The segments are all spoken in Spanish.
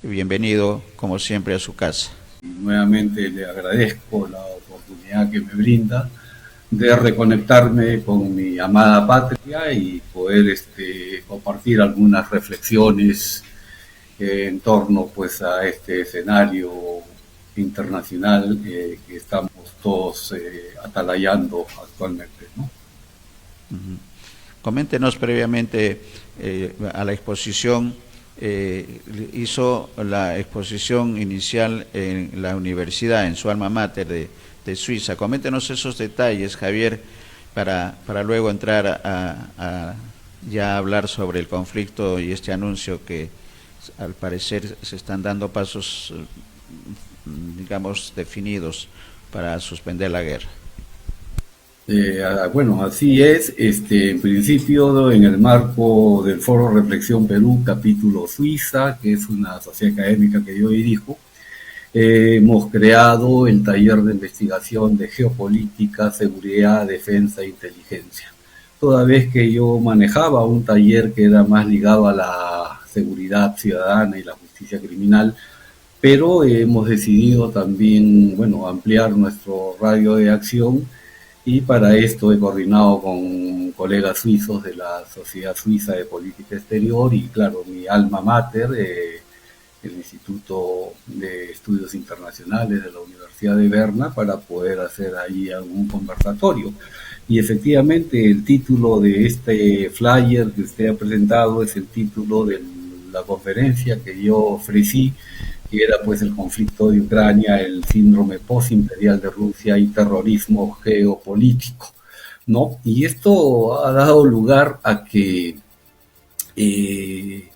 Bienvenido, como siempre, a su casa. Nuevamente le agradezco la oportunidad que me brinda de reconectarme con mi amada patria y poder compartir algunas reflexiones en torno pues a este escenario internacional que estamos todos atalayando actualmente, ¿no? Uh-huh. Coméntenos previamente a la exposición. Hizo la exposición inicial en la universidad, en su alma mater de Suiza. Coméntenos esos detalles, Javier, para luego entrar a ya hablar sobre el conflicto y este anuncio que al parecer se están dando pasos, digamos, definidos para suspender la guerra. Bueno, así es. En principio, en el marco del Foro Reflexión Perú, capítulo Suiza, que es una sociedad académica que yo dirijo, hemos creado el taller de investigación de geopolítica, seguridad, defensa e inteligencia. Toda vez que yo manejaba un taller que era más ligado a la seguridad ciudadana y la justicia criminal, pero hemos decidido también, bueno, ampliar nuestro radio de acción y para esto he coordinado con colegas suizos de la Sociedad Suiza de Política Exterior y, claro, mi alma mater, el Instituto de Estudios Internacionales de la Universidad de Berna, para poder hacer ahí algún conversatorio. Y efectivamente el título de este flyer que usted ha presentado es el título de la conferencia que yo ofrecí, que era pues el conflicto de Ucrania, el síndrome postimperial de Rusia y terrorismo geopolítico, ¿no? Y esto ha dado lugar a que eh,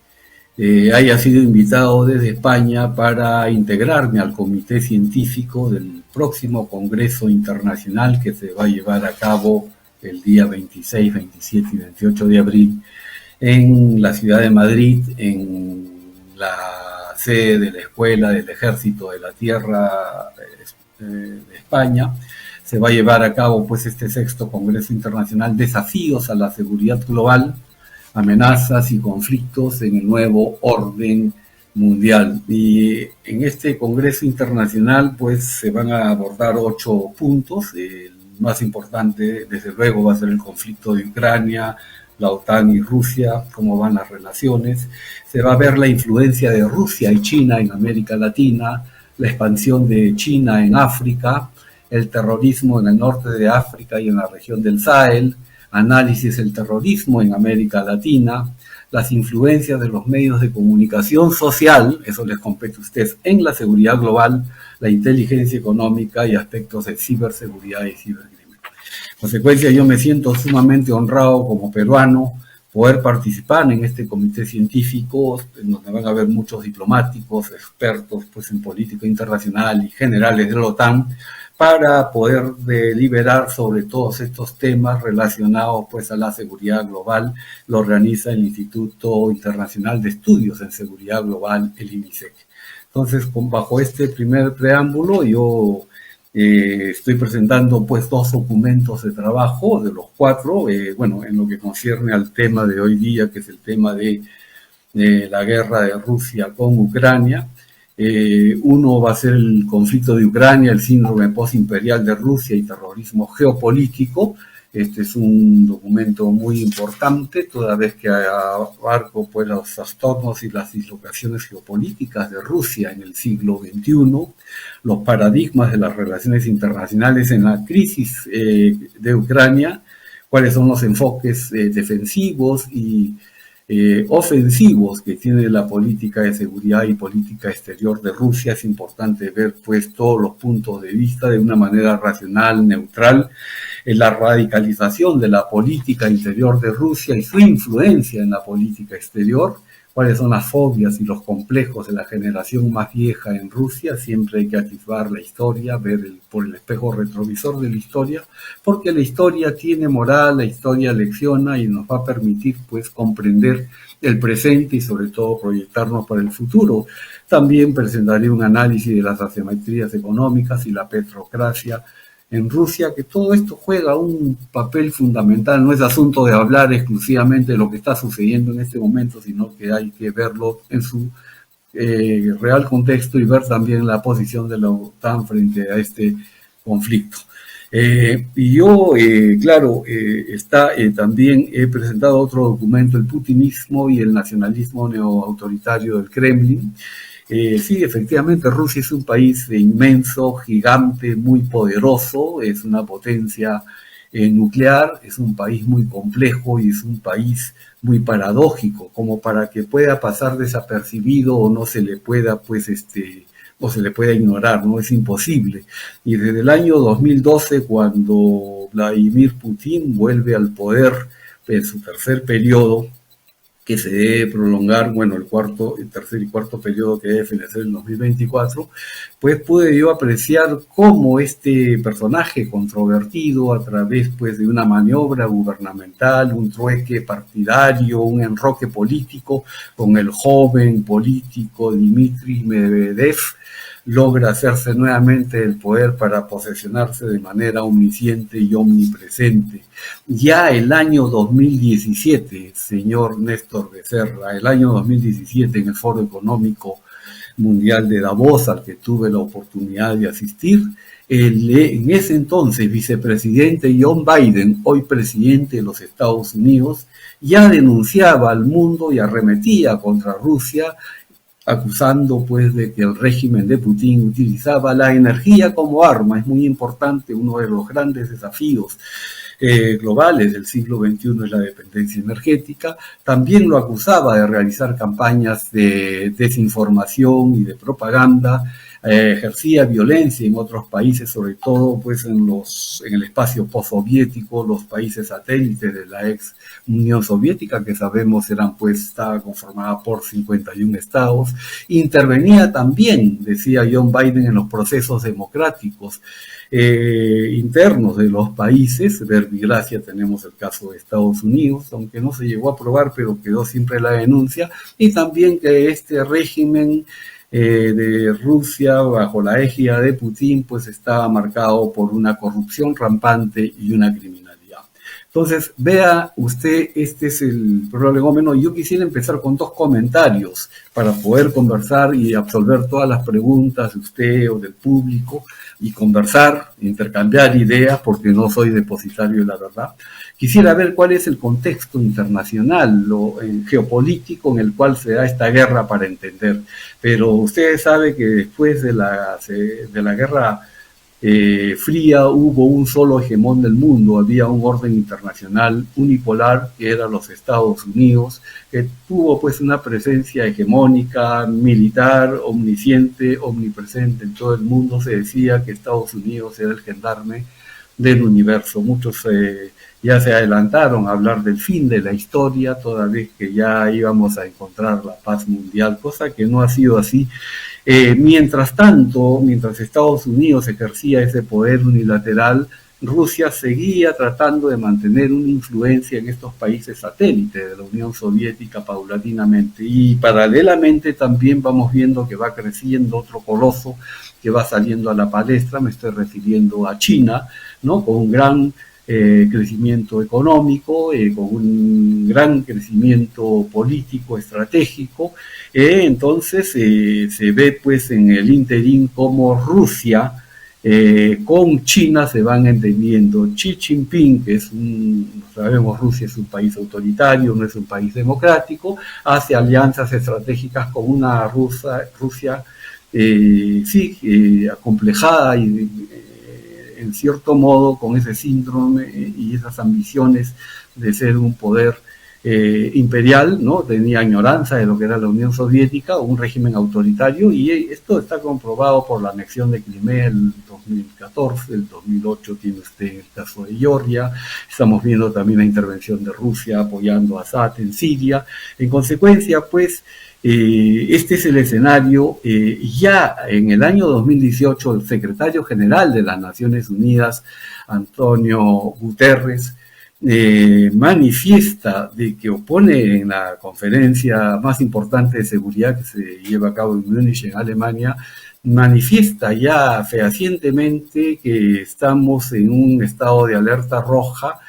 haya sido invitado desde España para integrarme al comité científico del próximo Congreso Internacional que se va a llevar a cabo el día 26, 27 y 28 de abril en la ciudad de Madrid, en la sede de la Escuela del Ejército de la Tierra de España. Se va a llevar a cabo pues este sexto Congreso Internacional, Desafíos a la Seguridad Global, amenazas y conflictos en el nuevo orden mundial. Y en este Congreso Internacional pues se van a abordar 8 puntos. El más importante, desde luego, va a ser el conflicto de Ucrania, la OTAN y Rusia, cómo van las relaciones. Se va a ver la influencia de Rusia y China en América Latina, la expansión de China en África, el terrorismo en el norte de África y en la región del Sahel, análisis del terrorismo en América Latina, las influencias de los medios de comunicación social, eso les compete a ustedes, en la seguridad global, la inteligencia económica y aspectos de ciberseguridad y cibercrimen. En consecuencia, yo me siento sumamente honrado como peruano poder participar en este comité científico, en donde van a haber muchos diplomáticos, expertos pues, en política internacional y generales de la OTAN, para poder deliberar sobre todos estos temas relacionados pues a la seguridad global. Lo organiza el Instituto Internacional de Estudios en Seguridad Global, el INISEC. Entonces, bajo este primer preámbulo, yo estoy presentando pues 2 documentos de trabajo de los 4, bueno, en lo que concierne al tema de hoy día, que es el tema de la guerra de Rusia con Ucrania. Uno va a ser el conflicto de Ucrania, el síndrome postimperial de Rusia y terrorismo geopolítico. Este es un documento muy importante, toda vez que abarco pues, los trastornos y las dislocaciones geopolíticas de Rusia en el siglo XXI, los paradigmas de las relaciones internacionales en la crisis de Ucrania, cuáles son los enfoques defensivos y ofensivos que tiene la política de seguridad y política exterior de Rusia. Es importante ver pues todos los puntos de vista de una manera racional, neutral, en la radicalización de la política interior de Rusia y su influencia en la política exterior, cuáles son las fobias y los complejos de la generación más vieja en Rusia. Siempre hay que atisbar la historia, ver por el espejo retrovisor de la historia, porque la historia tiene moral, la historia lecciona y nos va a permitir pues comprender el presente y sobre todo proyectarnos para el futuro. También presentaré un análisis de las asimetrías económicas y la petrocracia en Rusia, que todo esto juega un papel fundamental. No es asunto de hablar exclusivamente de lo que está sucediendo en este momento, sino que hay que verlo en su real contexto y ver también la posición de la OTAN frente a este conflicto. Y yo, claro, también he presentado otro documento, el putinismo y el nacionalismo neoautoritario del Kremlin. Sí, efectivamente, Rusia es un país inmenso, gigante, muy poderoso, es una potencia nuclear, es un país muy complejo y es un país muy paradójico, como para que pueda pasar desapercibido o no se le pueda, pues, o se le pueda ignorar, ¿no? Es imposible. Y desde el año 2012, cuando Vladimir Putin vuelve al poder en su tercer periodo, que se debe prolongar, bueno, el tercer y cuarto periodo que debe finalizar en 2024, pues pude yo apreciar cómo este personaje controvertido a través pues de una maniobra gubernamental, un trueque partidario, un enroque político con el joven político Dmitry Medvedev, logra hacerse nuevamente el poder para posesionarse de manera omnisciente y omnipresente. Ya el año 2017, señor Néstor Becerra, el año 2017 en el Foro Económico Mundial de Davos, al que tuve la oportunidad de asistir, en ese entonces vicepresidente John Biden, hoy presidente de los Estados Unidos, ya denunciaba al mundo y arremetía contra Rusia, acusando pues de que el régimen de Putin utilizaba la energía como arma. Es muy importante, uno de los grandes desafíos globales del siglo XXI es la dependencia energética. También lo acusaba de realizar campañas de desinformación y de propaganda, ejercía violencia en otros países, sobre todo pues en el espacio postsoviético, los países satélites de la ex Unión Soviética, que sabemos estaba conformada por 51 estados. Intervenía también, decía John Biden, en los procesos democráticos internos de los países. Verbigracia, tenemos el caso de Estados Unidos, aunque no se llegó a aprobar, pero quedó siempre la denuncia, y también que este régimen de Rusia bajo la égida de Putin pues estaba marcado por una corrupción rampante y una criminalidad. Entonces, vea usted, este es el prolegómeno. Yo quisiera empezar con dos comentarios para poder conversar y absolver todas las preguntas de usted o del público y conversar, intercambiar ideas, porque no soy depositario de la verdad. Quisiera ver cuál es el contexto internacional, geopolítico en el cual se da esta guerra para entender. Pero ustedes saben que después de la guerra fría hubo un solo hegemón del mundo, había un orden internacional unipolar que era los Estados Unidos, que tuvo pues una presencia hegemónica, militar, omnisciente, omnipresente en todo el mundo. Se decía que Estados Unidos era el gendarme del universo. Muchos ya se adelantaron a hablar del fin de la historia, toda vez que ya íbamos a encontrar la paz mundial, cosa que no ha sido así. Mientras tanto, mientras Estados Unidos ejercía ese poder unilateral, Rusia seguía tratando de mantener una influencia en estos países satélites de la Unión Soviética paulatinamente, y paralelamente también vamos viendo que va creciendo otro coloso que va saliendo a la palestra. Me estoy refiriendo a China, ¿no? Con un gran crecimiento económico, con un gran crecimiento político, estratégico. Entonces se ve pues en el interín como Rusia con China se van entendiendo. Xi Jinping, que sabemos, Rusia es un país autoritario, no es un país democrático, hace alianzas estratégicas con una Rusia acomplejada y en cierto modo con ese síndrome y esas ambiciones de ser un poder imperial, ¿no? Tenía ignorancia de lo que era la Unión Soviética, un régimen autoritario, y esto está comprobado por la anexión de Crimea en 2014, el 2008 tiene usted el caso de Georgia. Estamos viendo también la intervención de Rusia apoyando a Assad en Siria. En consecuencia, pues, este es el escenario. Ya en el año 2018, el secretario general de las Naciones Unidas, Antonio Guterres, manifiesta de que opone en la conferencia más importante de seguridad que se lleva a cabo en Múnich, en Alemania, manifiesta ya fehacientemente que estamos en un estado de alerta roja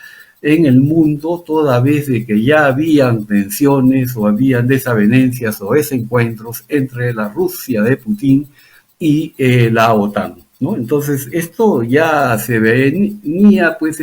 en el mundo, toda vez de que ya habían tensiones o habían desavenencias o desencuentros entre la Rusia de Putin y la OTAN, ¿no? Entonces, esto ya se venía, pues,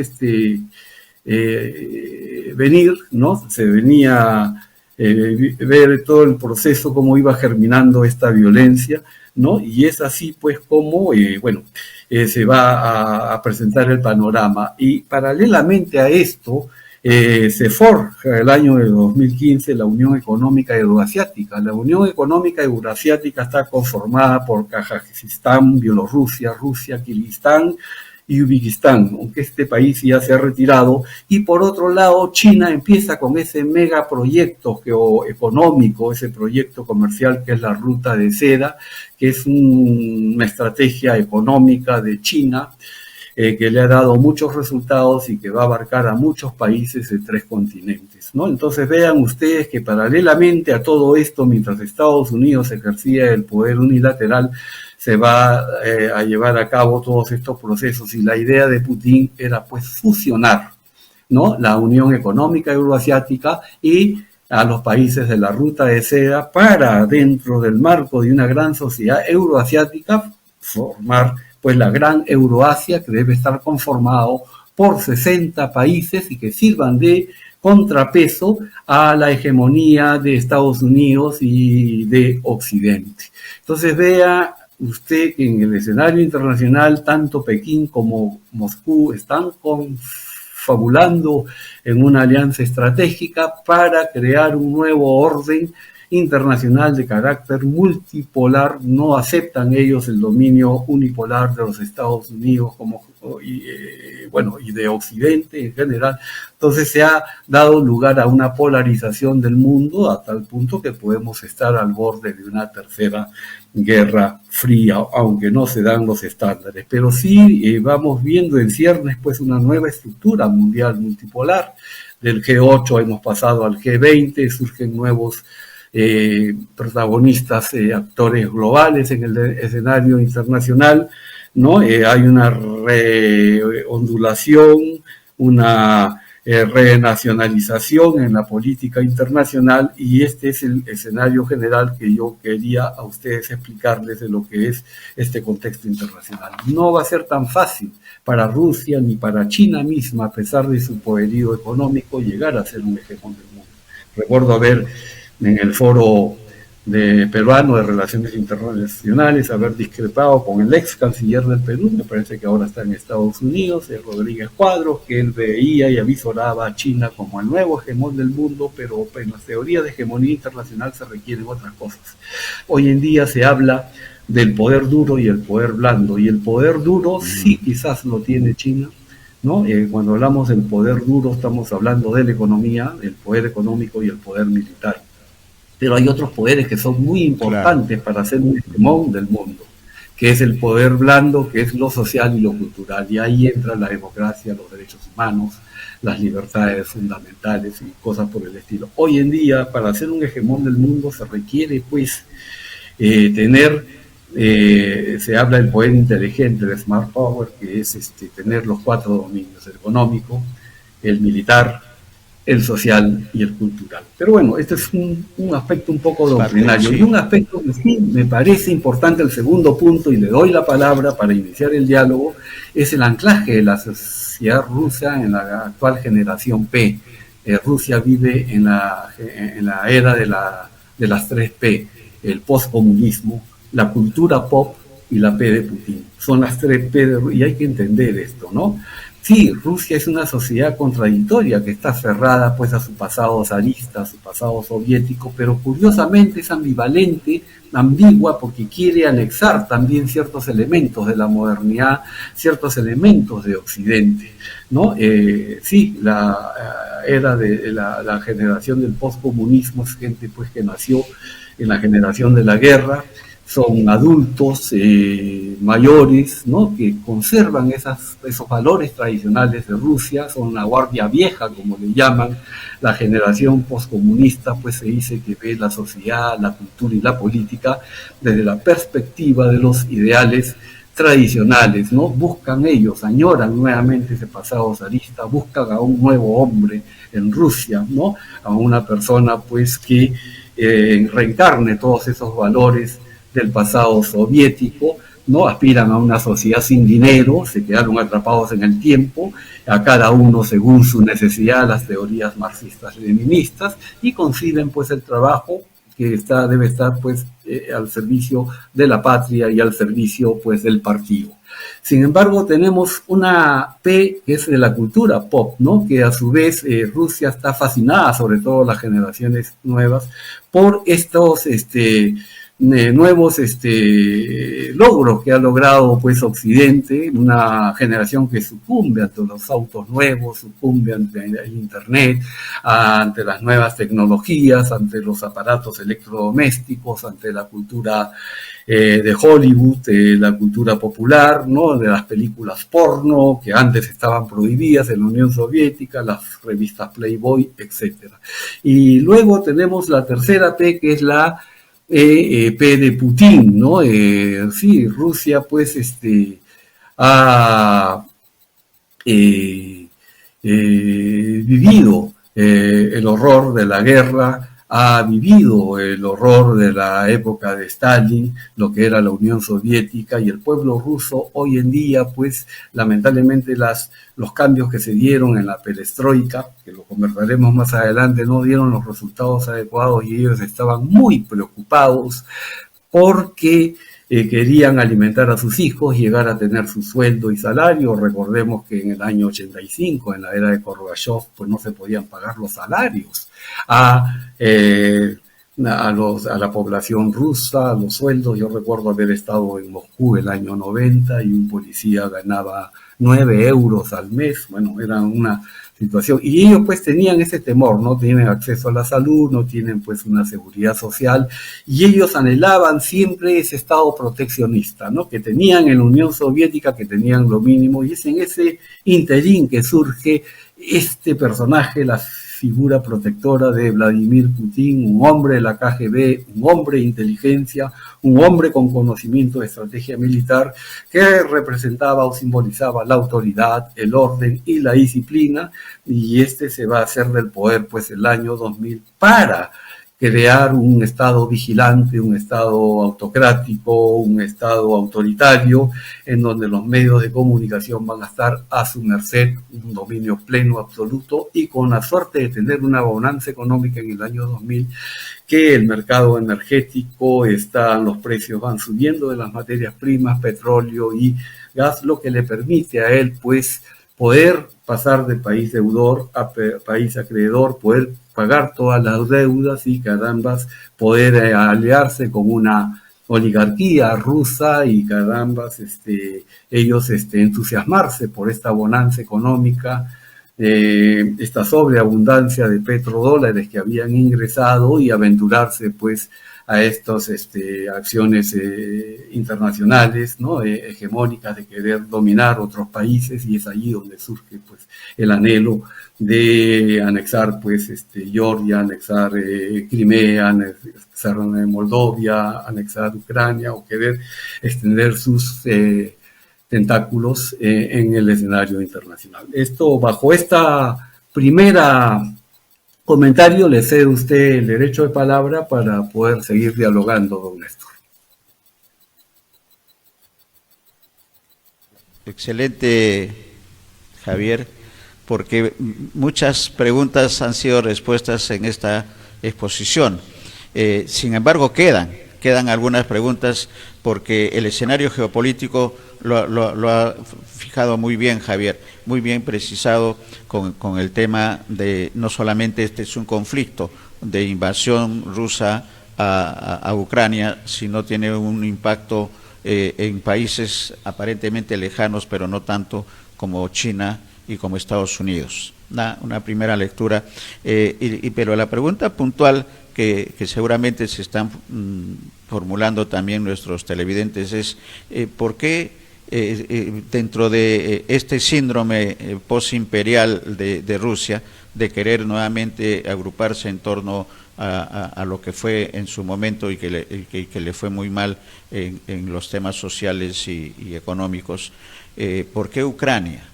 venir, ¿no? Se venía ver todo el proceso, cómo iba germinando esta violencia, ¿no? Y es así, pues, como, se va a presentar el panorama. Y paralelamente a esto, se forja el año de 2015 la Unión Económica Euroasiática. La Unión Económica Euroasiática está conformada por Kazajistán, Bielorrusia, Rusia, Kirguistán y Uzbekistán, aunque este país ya se ha retirado, y por otro lado China empieza con ese megaproyecto geoeconómico, ese proyecto comercial que es la Ruta de Seda, que es una estrategia económica de China, que le ha dado muchos resultados y que va a abarcar a muchos países de 3 continentes, ¿no? Entonces vean ustedes que paralelamente a todo esto, mientras Estados Unidos ejercía el poder unilateral, se va a llevar a cabo todos estos procesos, y la idea de Putin era, pues, fusionar, ¿no?, la Unión Económica Euroasiática y a los países de la Ruta de Seda para, dentro del marco de una gran sociedad euroasiática, formar, pues, la gran Euroasia, que debe estar conformado por 60 países y que sirvan de contrapeso a la hegemonía de Estados Unidos y de Occidente. Entonces vea usted que en el escenario internacional tanto Pekín como Moscú están confabulando en una alianza estratégica para crear un nuevo orden internacional de carácter multipolar. No aceptan ellos el dominio unipolar de los Estados Unidos y de Occidente en general. Entonces se ha dado lugar a una polarización del mundo a tal punto que podemos estar al borde de una tercera guerra fría, aunque no se dan los estándares, pero sí vamos viendo en ciernes, pues, una nueva estructura mundial multipolar. Del G8 hemos pasado al G20, surgen nuevos protagonistas, actores globales en el escenario internacional, ¿no? Hay una reondulación, una renacionalización en la política internacional, y este es el escenario general que yo quería a ustedes explicarles de lo que es este contexto internacional. No va a ser tan fácil para Rusia ni para China misma, a pesar de su poderío económico, llegar a ser un hegemón del mundo. Recuerdo haber en el foro peruano de Relaciones Internacionales haber discrepado con el ex canciller del Perú, me parece que ahora está en Estados Unidos, Rodríguez Cuadros, que él veía y avisoraba a China como el nuevo hegemón del mundo, pero en las teorías de hegemonía internacional se requieren otras cosas. Hoy en día se habla del poder duro y el poder blando, y el poder duro sí quizás lo tiene China, ¿no? Cuando hablamos del poder duro estamos hablando de la economía, el poder económico y el poder militar. Pero hay otros poderes que son muy importantes para ser un hegemón del mundo, que es el poder blando, que es lo social y lo cultural, y ahí entra la democracia, los derechos humanos, las libertades fundamentales y cosas por el estilo. Hoy en día, para ser un hegemón del mundo se requiere, pues, se habla del poder inteligente, de smart power, que es tener los 4 dominios: el económico, el militar, el social y el cultural. Pero bueno, este es un aspecto un poco doctrinario, y un aspecto que sí me parece importante, el segundo punto, y le doy la palabra para iniciar el diálogo, es el anclaje de la sociedad rusa en la actual generación P. Rusia vive en la era de las 3 P, el postcomunismo, la cultura pop y la P de Putin. Son las 3 P y hay que entender esto, ¿no? Sí, Rusia es una sociedad contradictoria que está aferrada, pues, a su pasado zarista, a su pasado soviético, pero curiosamente es ambivalente, ambigua, porque quiere anexar también ciertos elementos de la modernidad, ciertos elementos de Occidente, ¿no? Sí, la era de la generación del postcomunismo es gente, pues, que nació en la generación de la guerra, son adultos mayores, ¿no?, que conservan esos valores tradicionales de Rusia, son la guardia vieja, como le llaman. La generación postcomunista, pues, se dice que ve la sociedad, la cultura y la política desde la perspectiva de los ideales tradicionales, ¿no? Buscan ellos, añoran nuevamente ese pasado zarista, buscan a un nuevo hombre en Rusia, ¿no? A una persona, pues, que reencarne todos esos valores del pasado soviético, ¿no? Aspiran a una sociedad sin dinero, se quedaron atrapados en el tiempo, a cada uno según su necesidad, las teorías marxistas-leninistas, y conciben, pues, el trabajo que debe estar, pues, al servicio de la patria y al servicio, pues, del partido. Sin embargo, tenemos una P que es de la cultura pop, ¿no? Que a su vez Rusia está fascinada, sobre todo las generaciones nuevas, por estos nuevos logros que ha logrado, pues, Occidente, una generación que sucumbe ante los autos nuevos, sucumbe ante el internet, ante las nuevas tecnologías, ante los aparatos electrodomésticos, ante la cultura de Hollywood, la cultura popular, ¿no? De las películas porno que antes estaban prohibidas en la Unión Soviética, las revistas Playboy, etcétera. Y luego tenemos la tercera P, que es la P de Putin, ¿no? Sí, Rusia, pues, ha vivido el horror de la guerra, ha vivido el horror de la época de Stalin, lo que era la Unión Soviética, y el pueblo ruso hoy en día, pues, lamentablemente los cambios que se dieron en la perestroika, que lo conversaremos más adelante, no dieron los resultados adecuados y ellos estaban muy preocupados porque querían alimentar a sus hijos, llegar a tener su sueldo y salario. Recordemos que en el año 85, en la era de Gorbachev, pues no se podían pagar los salarios a la población rusa, los sueldos. Yo recuerdo haber estado en Moscú el año 90 y un policía ganaba 9 euros al mes. Bueno, era una situación, y ellos, pues, tenían ese temor, no tienen acceso a la salud, no tienen, pues, una seguridad social, y ellos anhelaban siempre ese estado proteccionista, ¿no? Que tenían en la Unión Soviética, que tenían lo mínimo, y es en ese interín que surge este personaje, la figura protectora de Vladimir Putin, un hombre de la KGB, un hombre de inteligencia, un hombre con conocimiento de estrategia militar, que representaba o simbolizaba la autoridad, el orden y la disciplina, y se va a hacer del poder, pues, el año 2000 para crear un Estado vigilante, un Estado autocrático, un Estado autoritario, en donde los medios de comunicación van a estar a su merced, un dominio pleno, absoluto, y con la suerte de tener una bonanza económica en el año 2000, que el mercado energético los precios van subiendo de las materias primas, petróleo y gas, lo que le permite a él, pues, poder pasar de país deudor a país acreedor, poder pagar todas las deudas y, carambas, poder aliarse con una oligarquía rusa y, carambas, ellos entusiasmarse por esta bonanza económica, esta sobreabundancia de petrodólares que habían ingresado, y aventurarse, pues, a estas acciones internacionales, ¿no? Hegemónicas, de querer dominar otros países, y es allí donde surge, pues, el anhelo de anexar, pues, Georgia, anexar Crimea, anexar Moldovia, anexar Ucrania, o querer extender sus tentáculos en el escenario internacional. Bajo esta primera comentario, le cedo a usted el derecho de palabra para poder seguir dialogando, don Néstor. Excelente, Javier, porque muchas preguntas han sido respuestas en esta exposición. Sin embargo, quedan algunas preguntas, porque el escenario geopolítico lo ha fijado muy bien, Javier, muy bien precisado con el tema de no solamente este es un conflicto de invasión rusa a Ucrania, sino tiene un impacto en países aparentemente lejanos, pero no tanto, como China y como Estados Unidos. Una primera lectura, pero la pregunta puntual que seguramente se están formulando también nuestros televidentes es ¿por qué dentro de este síndrome postimperial de Rusia, de querer nuevamente agruparse en torno a lo que fue en su momento y que le fue muy mal en los temas sociales y económicos. ¿Por qué Ucrania?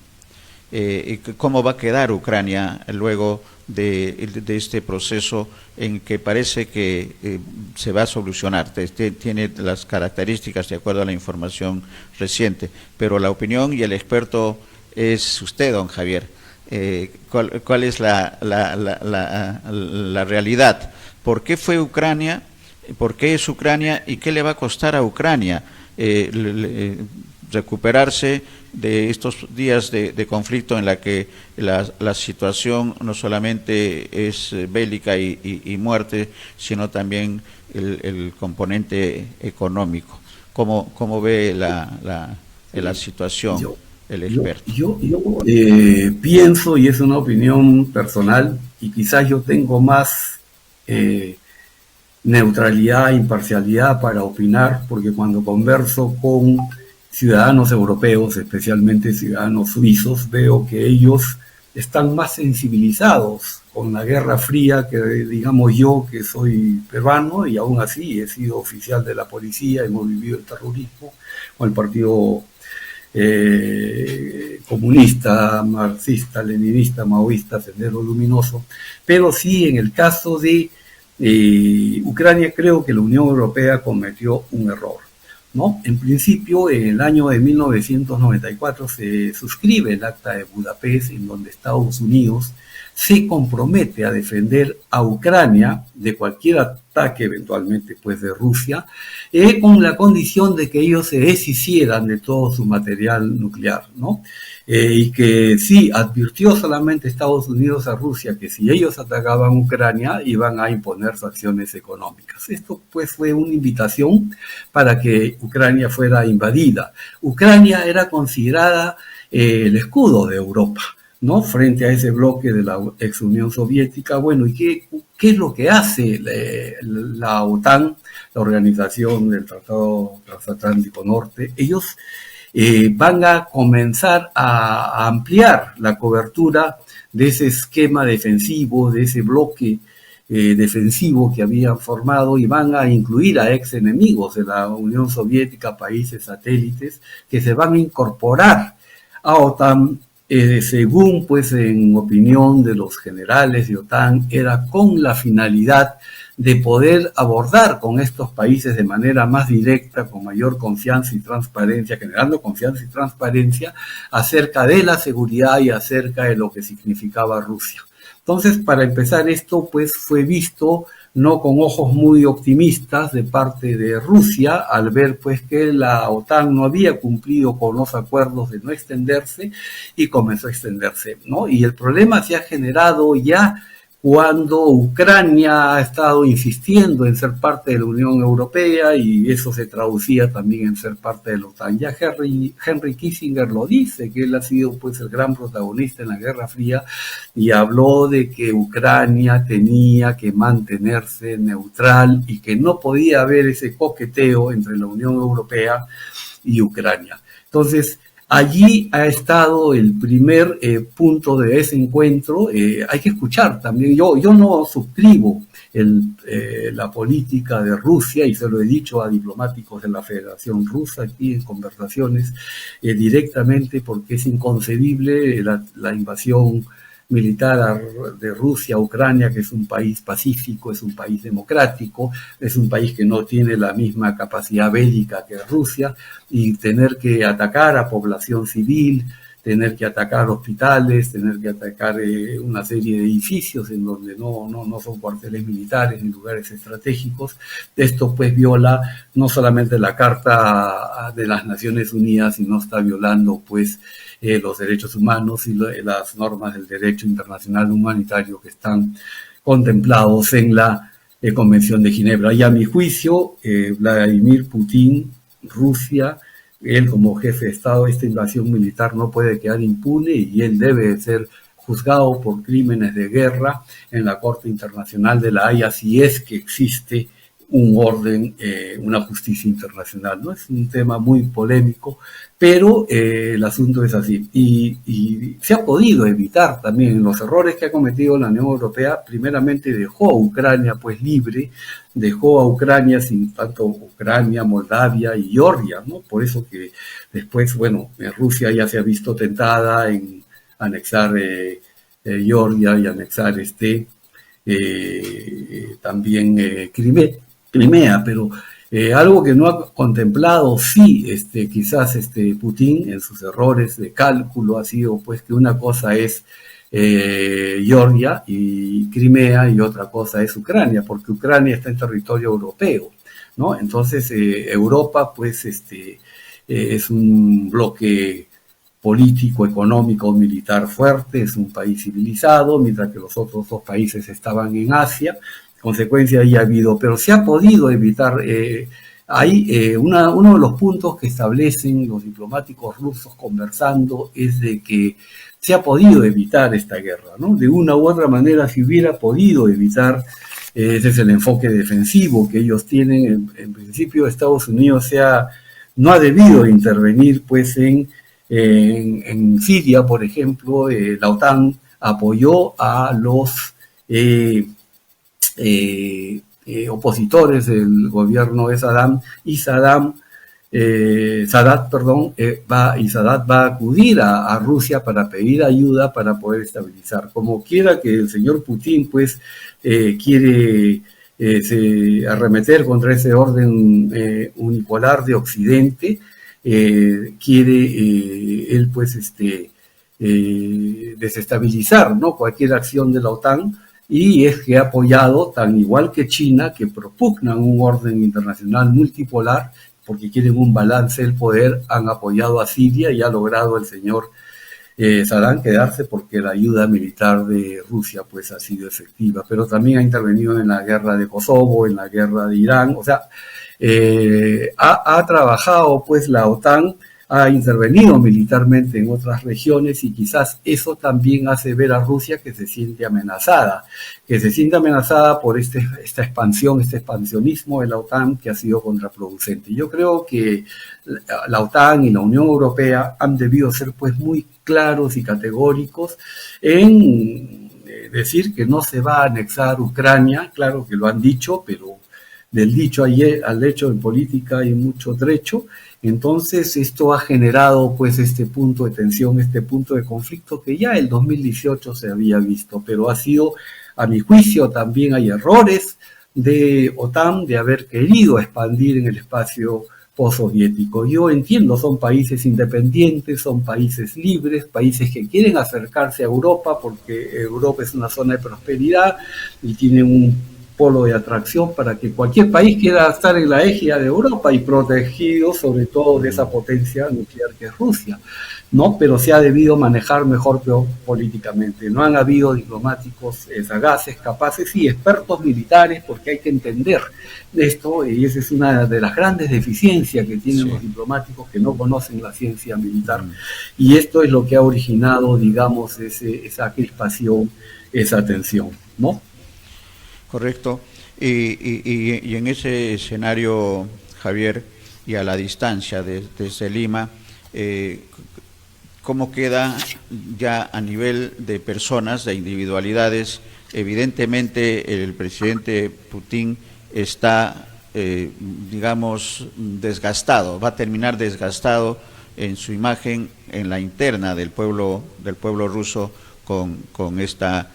¿Cómo va a quedar Ucrania luego de este proceso en que parece que se va a solucionar? Tiene las características de acuerdo a la información reciente, pero la opinión y el experto es usted, don Javier. ¿Cuál es la realidad? ¿Por qué fue Ucrania? ¿Por qué es Ucrania? ¿Y qué le va a costar a Ucrania recuperarse de estos días de conflicto en la que la situación no solamente es bélica y muerte, sino también el componente económico? ¿Cómo ve la situación el experto? Yo pienso, y es una opinión personal, y quizás yo tengo más neutralidad e imparcialidad para opinar, porque cuando converso con ciudadanos europeos, especialmente ciudadanos suizos, veo que ellos están más sensibilizados con la Guerra Fría que, digamos, yo, que soy peruano y aún así he sido oficial de la policía, hemos vivido el terrorismo con el partido comunista, marxista, leninista, maoísta, Sendero Luminoso. Pero sí, en el caso de Ucrania, creo que la Unión Europea cometió un error, ¿no? En principio, en el año de 1994 se suscribe el Acta de Budapest, en donde Estados Unidos se compromete a defender a Ucrania de cualquier ataque eventualmente pues de Rusia, con la condición de que ellos se deshicieran de todo su material nuclear, ¿no? Y que sí, advirtió solamente Estados Unidos a Rusia que si ellos atacaban Ucrania iban a imponer sanciones económicas. Esto pues fue una invitación para que Ucrania fuera invadida. Ucrania era considerada el escudo de Europa, ¿no? Frente a ese bloque de la ex Unión Soviética. Bueno, ¿y qué es lo que hace la OTAN, la Organización del Tratado Transatlántico Norte? Ellos van a comenzar a ampliar la cobertura de ese esquema defensivo, de ese bloque defensivo que habían formado, y van a incluir a ex enemigos de la Unión Soviética, países satélites, que se van a incorporar a OTAN. Según, pues, en opinión de los generales de OTAN, era con la finalidad de poder abordar con estos países de manera más directa, con mayor confianza y transparencia, generando confianza y transparencia acerca de la seguridad y acerca de lo que significaba Rusia. Entonces, para empezar, esto pues fue visto no con ojos muy optimistas de parte de Rusia, al ver pues que la OTAN no había cumplido con los acuerdos de no extenderse y comenzó a extenderse, ¿no? Y el problema se ha generado ya cuando Ucrania ha estado insistiendo en ser parte de la Unión Europea, y eso se traducía también en ser parte de la OTAN. Ya Henry Kissinger lo dice, que él ha sido pues el gran protagonista en la Guerra Fría, y habló de que Ucrania tenía que mantenerse neutral y que no podía haber ese coqueteo entre la Unión Europea y Ucrania. Entonces, allí ha estado el primer punto de ese encuentro. Hay que escuchar también. Yo no suscribo la política de Rusia, y se lo he dicho a diplomáticos de la Federación Rusa aquí en conversaciones directamente, porque es inconcebible la invasión militar de Rusia a Ucrania, que es un país pacífico, es un país democrático, es un país que no tiene la misma capacidad bélica que Rusia, y tener que atacar a población civil, tener que atacar hospitales, tener que atacar una serie de edificios en donde no son cuarteles militares ni lugares estratégicos. Esto pues viola no solamente la Carta de las Naciones Unidas, sino está violando pues los derechos humanos y las normas del derecho internacional humanitario que están contemplados en la Convención de Ginebra. Y a mi juicio, Vladimir Putin, Rusia, él como jefe de Estado, esta invasión militar no puede quedar impune, y él debe ser juzgado por crímenes de guerra en la Corte Internacional de la Haya, si es que existe un orden, una justicia internacional, ¿no? Es un tema muy polémico, pero el asunto es así. Y se ha podido evitar también los errores que ha cometido la Unión Europea. Primeramente dejó a Ucrania pues libre, dejó a Ucrania sin tanto Ucrania, Moldavia y Georgia, ¿no? Por eso que después, bueno, Rusia ya se ha visto tentada en anexar Georgia y anexar también Crimea, pero algo que no ha contemplado, sí, quizás Putin en sus errores de cálculo ha sido pues que una cosa es Georgia y Crimea y otra cosa es Ucrania, porque Ucrania está en territorio europeo, ¿no? Entonces Europa pues es un bloque político, económico, militar fuerte, es un país civilizado, mientras que los otros dos países estaban en Asia. Consecuencia ahí ha habido, pero se ha podido evitar. Uno de los puntos que establecen los diplomáticos rusos conversando es de que se ha podido evitar esta guerra, ¿no? De una u otra manera se hubiera podido evitar. Ese es el enfoque defensivo que ellos tienen. En principio, Estados Unidos no ha debido intervenir pues en Siria, por ejemplo. La OTAN apoyó a los opositores del gobierno de Saddam, y Sadat va a acudir a Rusia para pedir ayuda para poder estabilizar. Como quiera que el señor Putin pues quiere arremeter contra ese orden unipolar de Occidente, quiere él pues desestabilizar, ¿no?, cualquier acción de la OTAN, y es que ha apoyado, tan igual que China, que propugnan un orden internacional multipolar porque quieren un balance del poder, han apoyado a Siria y ha logrado el señor Saddam quedarse porque la ayuda militar de Rusia pues ha sido efectiva, pero también ha intervenido en la guerra de Kosovo, en la guerra de Irán. O sea, ha trabajado pues la OTAN, ha intervenido militarmente en otras regiones, y quizás eso también hace ver a Rusia que se siente amenazada por esta expansión, este expansionismo de la OTAN que ha sido contraproducente. Yo creo que la OTAN y la Unión Europea han debido ser pues muy claros y categóricos en decir que no se va a anexar Ucrania. Claro que lo han dicho, pero del dicho al hecho en política hay mucho trecho. Entonces esto ha generado pues este punto de tensión, este punto de conflicto que ya en 2018 se había visto, pero ha sido, a mi juicio, también hay errores de OTAN de haber querido expandir en el espacio postsoviético. Yo entiendo, son países independientes, son países libres, países que quieren acercarse a Europa porque Europa es una zona de prosperidad y tiene un polo de atracción para que cualquier país quiera estar en la égida de Europa y protegido sobre todo de esa potencia nuclear que es Rusia, ¿no? Pero se ha debido manejar mejor políticamente. No han habido diplomáticos sagaces, capaces y expertos militares, porque hay que entender esto, y esa es una de las grandes deficiencias que tienen los diplomáticos, que no conocen la ciencia militar. Y esto es lo que ha originado, digamos, esa crispación, esa tensión, ¿no? Correcto. Y en ese escenario, Javier, y a la distancia desde Lima, ¿cómo queda ya a nivel de personas, de individualidades? Evidentemente el presidente Putin está, digamos, desgastado, va a terminar desgastado en su imagen, en la interna del pueblo ruso con esta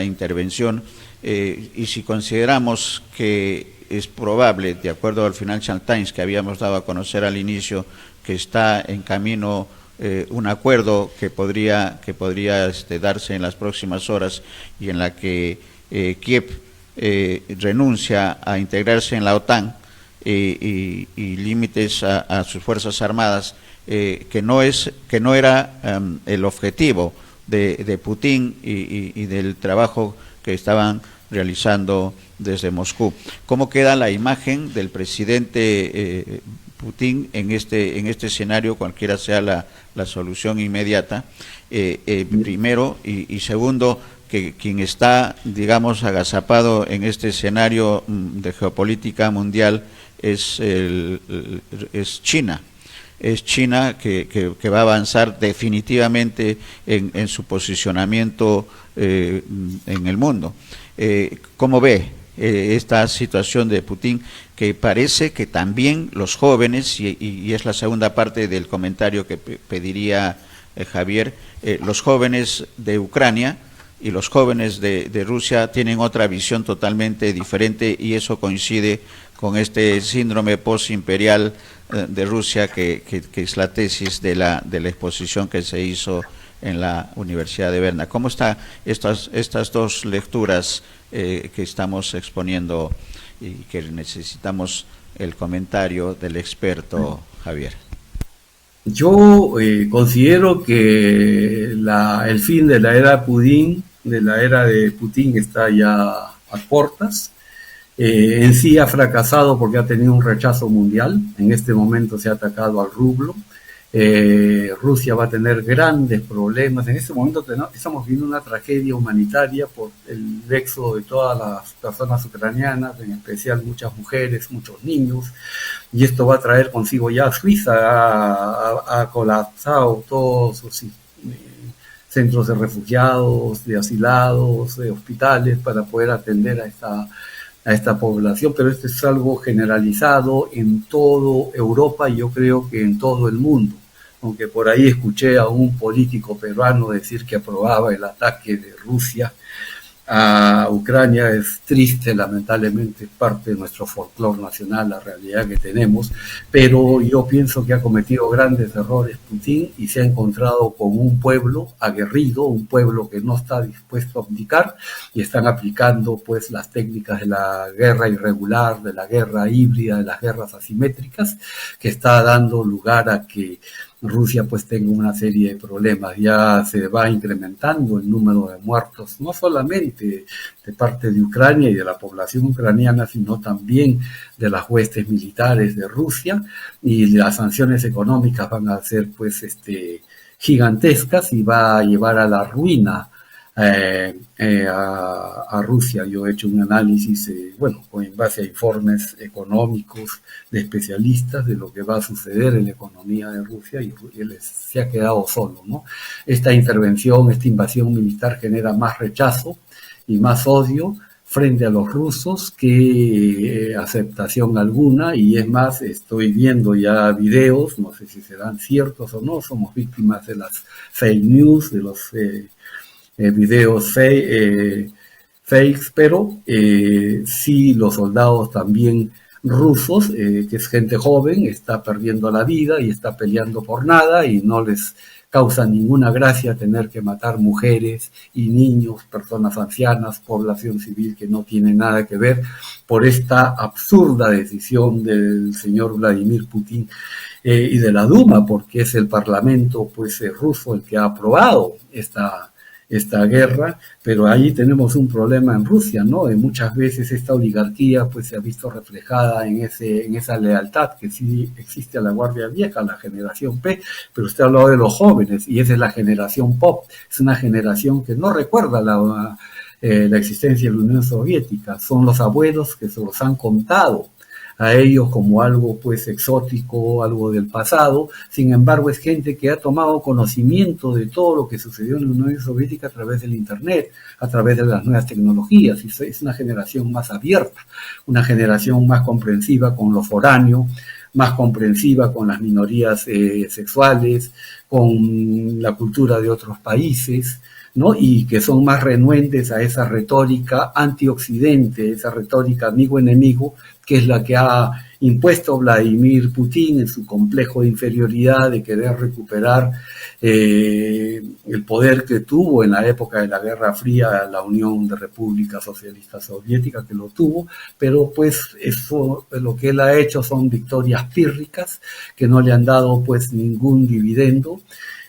intervención. Y si consideramos que es probable, de acuerdo al Financial Times que habíamos dado a conocer al inicio, que está en camino un acuerdo que podría darse en las próximas horas, y en la que Kiev renuncia a integrarse en la OTAN y límites a sus fuerzas armadas, que no era el objetivo de Putin y del trabajo que estaban realizando desde Moscú. ¿Cómo queda la imagen del presidente Putin en este escenario, cualquiera sea la solución inmediata? Primero, y segundo, que quien está, digamos, agazapado en este escenario de geopolítica mundial es China. Es China que va a avanzar definitivamente en su posicionamiento en el mundo. ¿Cómo ve esta situación de Putin, que parece que también los jóvenes, y es la segunda parte del comentario que pediría Javier, los jóvenes de Ucrania y los jóvenes de Rusia tienen otra visión totalmente diferente, y eso coincide con este síndrome postimperial de Rusia, que es la tesis de la exposición que se hizo en la Universidad de Berna? ¿Cómo están estas dos lecturas que estamos exponiendo y que necesitamos el comentario del experto, Javier? Yo considero que el fin de la era Putin, está ya a puertas. En sí ha fracasado porque ha tenido un rechazo mundial. En este momento se ha atacado al rublo. Rusia va a tener grandes problemas. En este momento estamos viviendo una tragedia humanitaria por el éxodo de todas las personas ucranianas, en especial muchas mujeres, muchos niños, y esto va a traer consigo ya Suiza. Ha colapsado todos sus centros de refugiados, de asilados, de hospitales para poder atender a esta población, pero esto es algo generalizado en toda Europa y yo creo que en todo el mundo. Aunque por ahí escuché a un político peruano decir que aprobaba el ataque de Rusia a Ucrania, es triste, lamentablemente, es parte de nuestro folclore nacional, la realidad que tenemos, pero yo pienso que ha cometido grandes errores Putin y se ha encontrado con un pueblo aguerrido, un pueblo que no está dispuesto a abdicar, y están aplicando pues las técnicas de la guerra irregular, de la guerra híbrida, de las guerras asimétricas, que está dando lugar a que Rusia pues tenga una serie de problemas. Ya se va incrementando el número de muertos, no solamente de parte de Ucrania y de la población ucraniana, sino también de las huestes militares de Rusia, y las sanciones económicas van a ser pues gigantescas y va a llevar a la ruina a Rusia. Yo he hecho un análisis, en base a informes económicos de especialistas de lo que va a suceder en la economía de Rusia, y él se ha quedado solo, ¿no? Esta intervención, esta invasión militar genera más rechazo y más odio frente a los rusos que aceptación alguna, y es más, estoy viendo ya videos, no sé si serán ciertos o no, somos víctimas de las fake news, de los videos fakes, pero sí los soldados también rusos, que es gente joven, está perdiendo la vida y está peleando por nada, y no les causa ninguna gracia tener que matar mujeres y niños, personas ancianas, población civil que no tiene nada que ver, por esta absurda decisión del señor Vladimir Putin y de la Duma, porque es el parlamento pues ruso el que ha aprobado esta guerra. Pero ahí tenemos un problema en Rusia, ¿no? Y muchas veces esta oligarquía pues se ha visto reflejada en esa lealtad que sí existe a la guardia vieja, a la generación P, pero usted ha hablado de los jóvenes, y esa es la generación pop, es una generación que no recuerda la existencia de la Unión Soviética, son los abuelos que se los han contado a ellos como algo pues exótico, algo del pasado. Sin embargo, es gente que ha tomado conocimiento de todo lo que sucedió en la Unión Soviética a través del Internet, a través de las nuevas tecnologías, y es una generación más abierta, una generación más comprensiva con lo foráneo, más comprensiva con las minorías sexuales, con la cultura de otros países, ¿no? Y que son más renuentes a esa retórica antioccidente, esa retórica amigo-enemigo, que es la que ha impuesto Vladimir Putin en su complejo de inferioridad, de querer recuperar el poder que tuvo en la época de la Guerra Fría la Unión de Repúblicas Socialistas Soviéticas, que lo tuvo, pero pues eso, lo que él ha hecho son victorias pírricas que no le han dado pues ningún dividendo,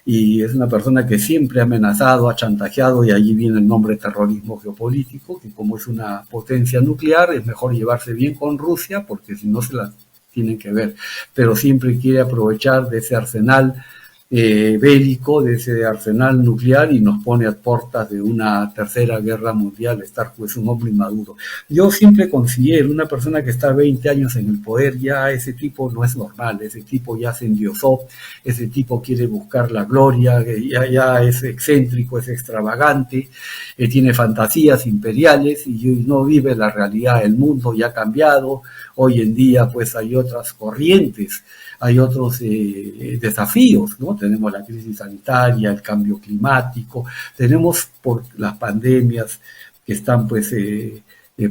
y es una persona que siempre ha amenazado, ha chantajeado, y allí viene el nombre terrorismo geopolítico, que como es una potencia nuclear es mejor llevarse bien con Rusia, porque si no se la tienen que ver, pero siempre quiere aprovechar de ese arsenal bélico, de ese arsenal nuclear, y nos pone a puertas de una tercera guerra mundial, estar pues un hombre inmaduro. Yo siempre considero una persona que está 20 años en el poder, ya ese tipo no es normal, ese tipo ya se endiosó, ese tipo quiere buscar la gloria, ya es excéntrico, es extravagante, tiene fantasías imperiales y no vive la realidad. El mundo ya ha cambiado, hoy en día pues hay otras corrientes, hay otros desafíos, ¿no? Tenemos la crisis sanitaria, el cambio climático, tenemos por las pandemias que están pues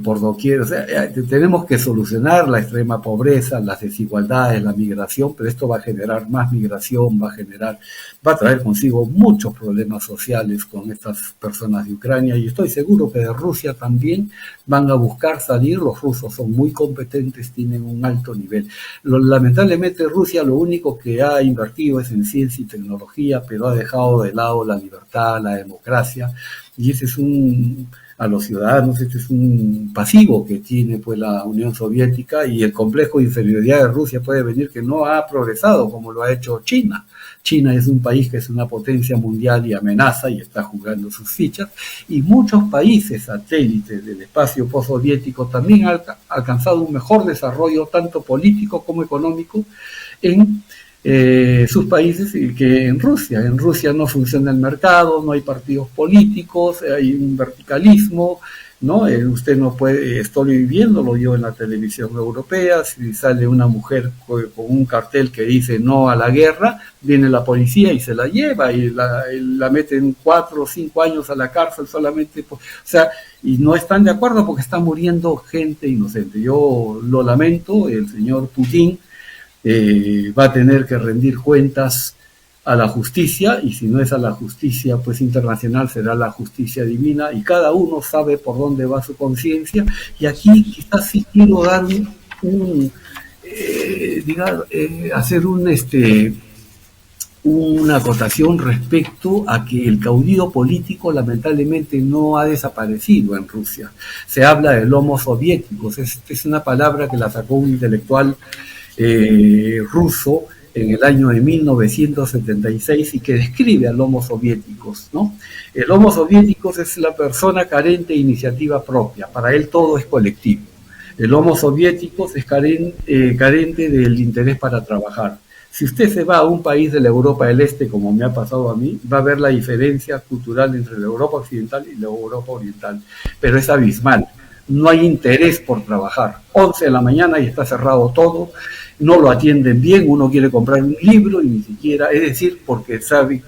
por doquier. O sea, tenemos que solucionar la extrema pobreza, las desigualdades, la migración, pero esto va a generar más migración, va a traer consigo muchos problemas sociales con estas personas de Ucrania, y estoy seguro que de Rusia también van a buscar salir. Los rusos son muy competentes, tienen un alto nivel. Lamentablemente Rusia lo único que ha invertido es en ciencia y tecnología, pero ha dejado de lado la libertad, la democracia, y ese es a los ciudadanos, este es un pasivo que tiene pues la Unión Soviética, y el complejo de inferioridad de Rusia puede venir que no ha progresado como lo ha hecho China. China es un país que es una potencia mundial y amenaza y está jugando sus fichas, y muchos países satélites del espacio postsoviético también han alcanzado un mejor desarrollo tanto político como económico en sus países que en Rusia. En Rusia no funciona el mercado, no hay partidos políticos, hay un verticalismo, ¿no? Usted no puede, estoy viviéndolo yo en la televisión europea, si sale una mujer con un cartel que dice no a la guerra, viene la policía y se la lleva y la meten 4 o 5 años a la cárcel solamente, o sea, y no están de acuerdo porque está muriendo gente inocente. Yo lo lamento, el señor Putin va a tener que rendir cuentas a la justicia, y si no es a la justicia pues internacional, será la justicia divina, y cada uno sabe por dónde va su conciencia. Y aquí quizás sí quiero dar hacer una acotación respecto a que el caudillo político lamentablemente no ha desaparecido en Rusia. Se habla del homo soviéticos, es una palabra que la sacó un intelectual ruso en el año de 1976, y que describe al Homo soviéticos, ¿no? El Homo soviéticos es la persona carente de iniciativa propia, para él todo es colectivo. El Homo soviéticos es carente del interés para trabajar. Si usted se va a un país de la Europa del Este, como me ha pasado a mí, va a ver la diferencia cultural entre la Europa occidental y la Europa oriental, pero es abismal. No hay interés por trabajar. 11 de la mañana y está cerrado todo, no lo atienden bien, uno quiere comprar un libro y ni siquiera, es decir, porque sabe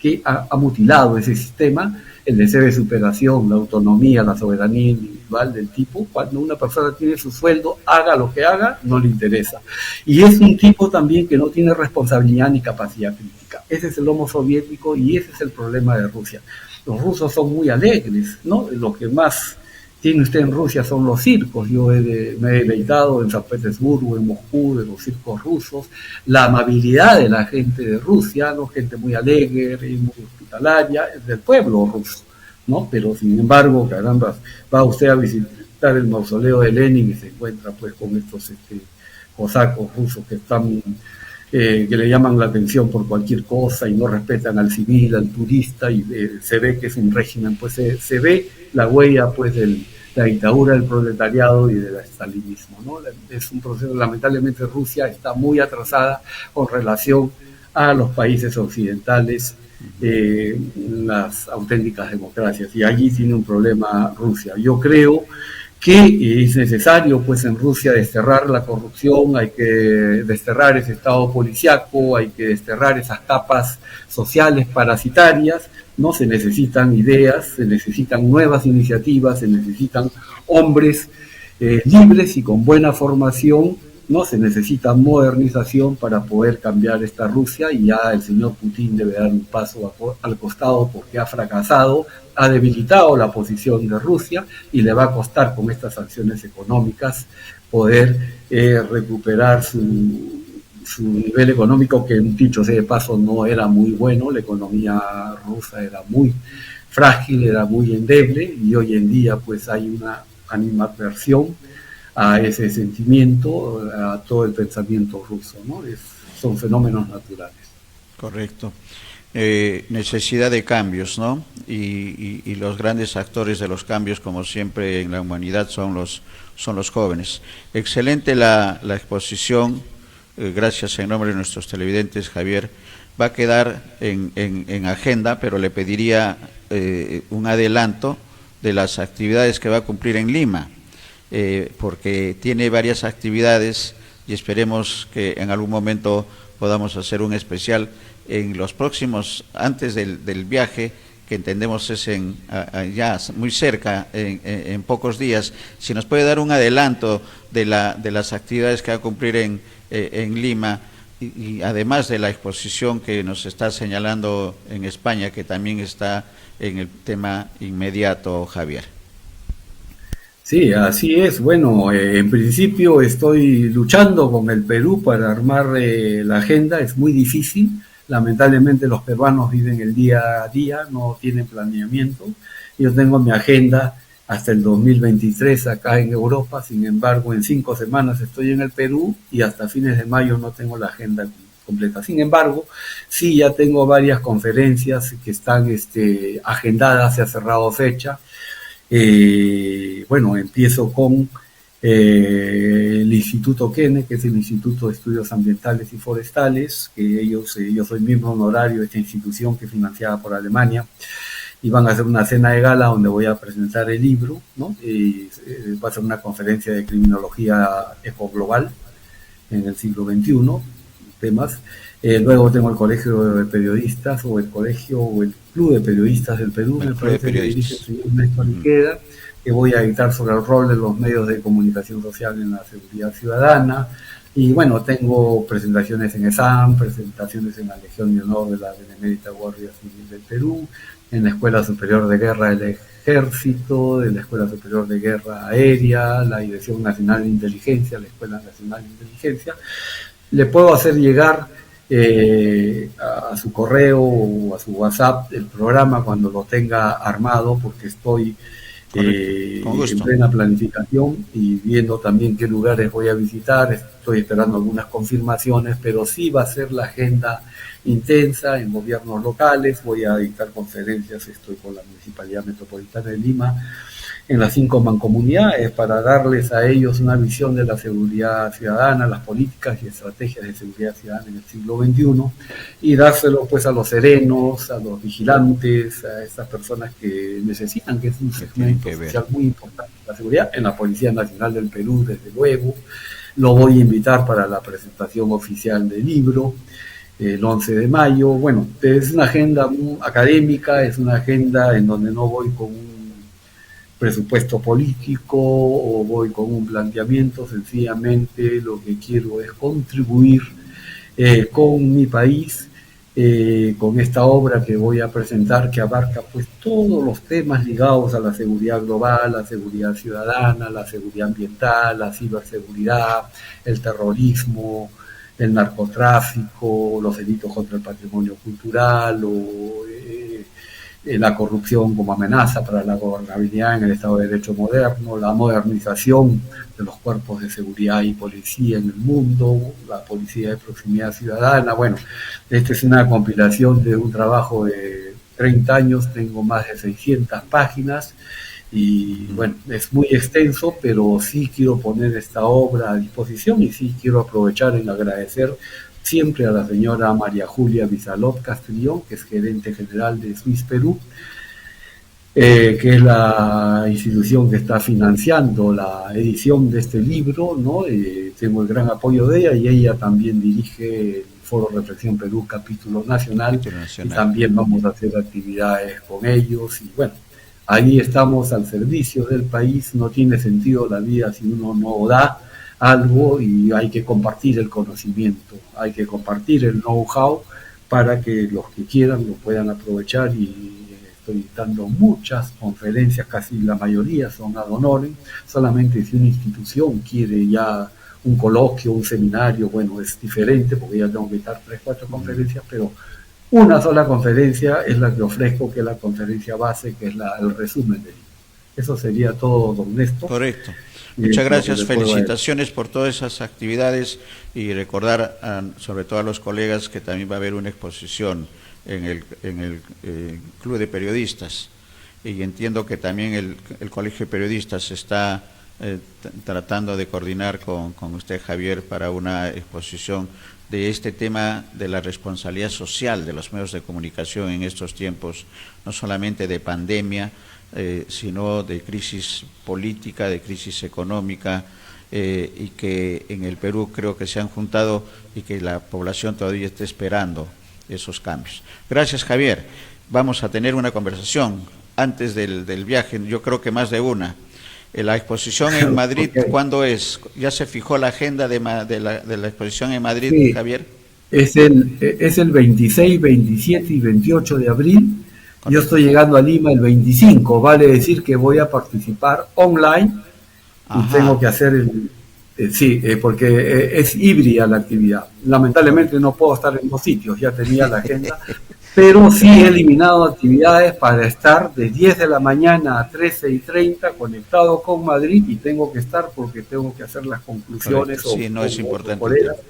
que ha mutilado ese sistema, el deseo de superación, la autonomía, la soberanía individual del tipo. Cuando una persona tiene su sueldo, haga lo que haga, no le interesa. Y es un tipo también que no tiene responsabilidad ni capacidad crítica. Ese es el homo soviético y ese es el problema de Rusia. Los rusos son muy alegres, ¿no? Lo que más tiene usted en Rusia son los circos. Yo me he deleitado en San Petersburgo, en Moscú, de los circos rusos, la amabilidad de la gente de Rusia, ¿no? Gente muy alegre, muy hospitalaria, del pueblo ruso, ¿no? Pero sin embargo, caramba, va usted a visitar el mausoleo de Lenin y se encuentra pues con estos cosacos rusos que están que le llaman la atención por cualquier cosa y no respetan al civil, al turista, y se ve que es un régimen, pues se ve la huella pues de la dictadura del proletariado y del estalinismo, ¿no? Es un proceso, lamentablemente Rusia está muy atrasada con relación a los países occidentales, las auténticas democracias, y allí tiene un problema Rusia. Yo creo que es necesario pues en Rusia desterrar la corrupción, hay que desterrar ese estado policiaco, hay que desterrar esas capas sociales parasitarias, ¿no? Se necesitan ideas, se necesitan nuevas iniciativas, se necesitan hombres libres y con buena formación, ¿no? Se necesita modernización para poder cambiar esta Rusia, y ya el señor Putin debe dar un paso al costado porque ha fracasado, ha debilitado la posición de Rusia y le va a costar con estas sanciones económicas poder recuperar su nivel económico, que dicho sea de paso no era muy bueno. La economía rusa era muy frágil, era muy endeble, y hoy en día pues hay una animadversión a ese sentimiento, a todo el pensamiento ruso, ¿no? Son fenómenos naturales. Correcto. Necesidad de cambios, ¿no? Y los grandes actores de los cambios, como siempre en la humanidad, son los jóvenes. Excelente la exposición, gracias en nombre de nuestros televidentes, Javier. Va a quedar en agenda, pero le pediría un adelanto de las actividades que va a cumplir en Lima, porque tiene varias actividades y esperemos que en algún momento podamos hacer un especial en los próximos, antes del viaje, que entendemos es ya muy cerca, en pocos días. Si nos puede dar un adelanto de las actividades que va a cumplir en Lima, y además de la exposición que nos está señalando en España, que también está en el tema inmediato, Javier. Sí, así es. Bueno, en principio estoy luchando con el Perú para armar la agenda. Es muy difícil. Lamentablemente los peruanos viven el día a día, no tienen planeamiento. Yo tengo mi agenda hasta el 2023 acá en Europa, sin embargo en 5 semanas estoy en el Perú y hasta fines de mayo no tengo la agenda completa. Sin embargo, sí ya tengo varias conferencias que están agendadas, se ha cerrado fecha. Bueno, empiezo con el Instituto Kenne, que es el Instituto de Estudios Ambientales y Forestales, que yo soy miembro honorario de esta institución que es financiada por Alemania, y van a hacer una cena de gala donde voy a presentar el libro, ¿no? Y va a ser una conferencia de criminología ecoglobal en el siglo XXI, temas. Luego tengo el Colegio de Periodistas o el Club de Periodistas del Perú, me parece que dirige el señor Néstor Iqueda, que voy a dictar sobre el rol de los medios de comunicación social en la seguridad ciudadana. Y bueno, tengo presentaciones en ESAM, presentaciones en la Legión de Honor de la Benemérita Guardia Civil del Perú, en la Escuela Superior de Guerra del Ejército, de la Escuela Superior de Guerra Aérea, la Dirección Nacional de Inteligencia, la Escuela Nacional de Inteligencia. Le puedo hacer llegar a su correo o a su WhatsApp el programa cuando lo tenga armado, porque estoy en plena planificación y viendo también qué lugares voy a visitar. Estoy esperando algunas confirmaciones, pero sí va a ser la agenda intensa en gobiernos locales. Voy a dictar conferencias, estoy con la Municipalidad Metropolitana de Lima en las 5 mancomunidades para darles a ellos una visión de la seguridad ciudadana, las políticas y estrategias de seguridad ciudadana en el siglo XXI, y dárselo pues a los serenos, a los vigilantes, a estas personas que necesitan, que es un segmento social muy importante de la seguridad, en la Policía Nacional del Perú, desde luego. Lo voy a invitar para la presentación oficial del libro el 11 de mayo. Bueno, es una agenda académica, es una agenda en donde no voy con un presupuesto político o voy con un planteamiento. Sencillamente lo que quiero es contribuir con mi país, con esta obra que voy a presentar, que abarca pues todos los temas ligados a la seguridad global, la seguridad ciudadana, la seguridad ambiental, la ciberseguridad, el terrorismo, el narcotráfico, los delitos contra el patrimonio cultural o la corrupción como amenaza para la gobernabilidad en el Estado de Derecho moderno, la modernización de los cuerpos de seguridad y policía en el mundo, la policía de proximidad ciudadana. Bueno, esta es una compilación de un trabajo de 30 años, tengo más de 600 páginas y bueno, es muy extenso, pero sí quiero poner esta obra a disposición y sí quiero aprovechar en agradecer siempre a la señora María Julia Visalop Castellón, que es gerente general de Swiss Perú, que es la institución que está financiando la edición de este libro, ¿no? Tengo el gran apoyo de ella y ella también dirige el Foro Reflexión Perú Capítulo Nacional, y también vamos a hacer actividades con ellos y bueno, ahí estamos al servicio del país. No tiene sentido la vida si uno no da algo y hay que compartir el conocimiento, hay que compartir el know-how para que los que quieran lo puedan aprovechar y estoy dando muchas conferencias, casi la mayoría son ad honorem. Solamente si una institución quiere ya un coloquio, un seminario, bueno, es diferente porque ya tengo que dar 3, 4 conferencias, pero una sola conferencia es la que ofrezco, que es la conferencia base, que es el resumen del libro. Eso sería todo, don Néstor. Correcto. Muchas lo que gracias, le puedo decir. felicitaciones por todas esas actividades y recordar sobre todo a los colegas que también va a haber una exposición en el Club de Periodistas, y entiendo que también el Colegio de Periodistas está tratando de coordinar con usted, Javier, para una exposición de este tema de la responsabilidad social de los medios de comunicación en estos tiempos, no solamente de pandemia, sino de crisis política, de crisis económica, y que en el Perú creo que se han juntado y que la población todavía está esperando esos cambios. Gracias, Javier. Vamos a tener una conversación antes del viaje, yo creo que más de una. La exposición en Madrid, Okay. ¿cuándo es? ¿Ya se fijó la agenda de la exposición en Madrid, Sí, Javier? es el 26, 27 y 28 de abril. Yo Correcto. estoy llegando a Lima el 25, vale decir que voy a participar online y Ajá, tengo que hacer sí, porque es híbrida la actividad. Lamentablemente correcto. no puedo estar en dos sitios, ya tenía la agenda, pero sí he eliminado actividades para estar de 10 de la mañana a 13:30 conectado con Madrid y tengo que estar porque tengo que hacer las Correcto, conclusiones sí, no es o importante el colegas tiempo.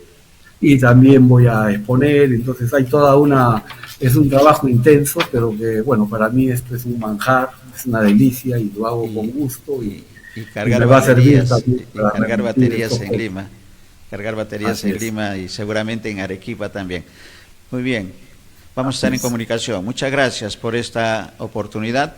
y también voy a exponer, entonces hay es un trabajo intenso, pero que bueno, para mí esto es un manjar, es una delicia y lo hago con Y, gusto y y cargar me va a servir baterías, también y para cargar remitir baterías estos en temas. Lima, cargar baterías Así en es, Lima y seguramente en Arequipa también. Muy bien, vamos a así estar en es. comunicación. Muchas gracias por esta oportunidad